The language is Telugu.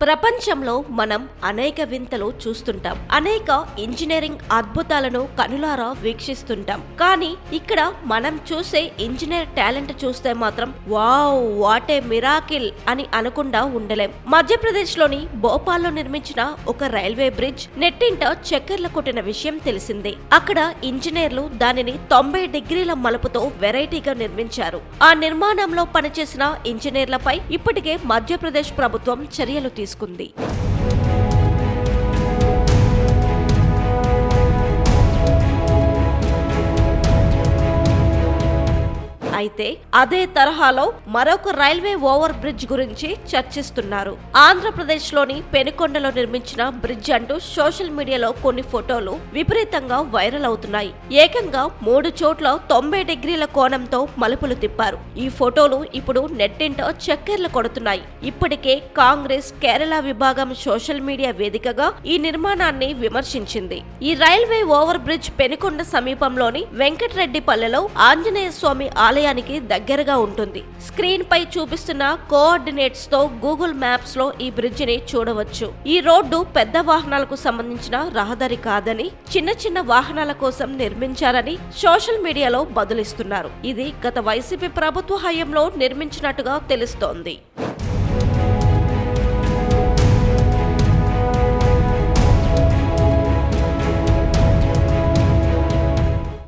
ప్రపంచంలో మనం అనేక వింతలు చూస్తుంటాం. అనేక ఇంజనీరింగ్ అద్భుతాలను కనులారా వీక్షిస్తుంటాం. కానీ ఇక్కడ మనం చూసే ఇంజనీర్ టాలెంట్ చూస్తే మాత్రం వావ్, వాట్ ఏ మిరాకిల్ అని అనకుండా ఉండలేం. మధ్యప్రదేశ్ లోని భోపాల్లో నిర్మించిన ఒక రైల్వే బ్రిడ్జ్ నెట్టింట చక్కర్లు కొట్టిన విషయం తెలిసిందే. అక్కడ ఇంజనీర్లు దానిని 90 డిగ్రీల మలుపుతో వెరైటీగా నిర్మించారు. ఆ నిర్మాణంలో పనిచేసిన ఇంజనీర్లపై ఇప్పటికే మధ్యప్రదేశ్ ప్రభుత్వం చర్యలు తీసుకుంది. అయితే అదే తరహాలో మరొక రైల్వే ఓవర్ బ్రిడ్జ్ గురించి చర్చిస్తున్నారు. ఆంధ్రప్రదేశ్ లోని పెనుకొండలో నిర్మించిన బ్రిడ్జ్ అంటూ సోషల్ మీడియాలో కొన్ని ఫోటోలు విపరీతంగా వైరల్ అవుతున్నాయి. ఏకంగా 3 చోట్ల 90 డిగ్రీల కోణంతో మలుపులు తిప్పారు. ఈ ఫోటోలు ఇప్పుడు నెట్టింట చక్కర్లు కొడుతున్నాయి. ఇప్పటికే కాంగ్రెస్ కేరళ విభాగం సోషల్ మీడియా వేదికగా ఈ నిర్మాణాన్ని విమర్శించింది. ఈ రైల్వే ఓవర్ బ్రిడ్జ్ పెనుకొండ సమీపంలోని వెంకటరెడ్డిపల్లెలో ఆంజనేయ స్వామి ఆలయానికి దగ్గరగా ఉంటుంది. స్క్రీన్ పై చూపిస్తున్న కోఆర్డినేట్స్ తో గూగుల్ మ్యాప్స్ లో ఈ బ్రిడ్జ్ ని చూడవచ్చు. ఈ రోడ్డు పెద్ద వాహనాలకు సంబంధించిన రహదారి కాదని, చిన్న చిన్న వాహనాల కోసం నిర్మించారని సోషల్ మీడియాలో బదులిస్తున్నారు. ఇది గత వైసీపీ ప్రభుత్వ హయాంలో నిర్మించినట్టుగా తెలుస్తోంది.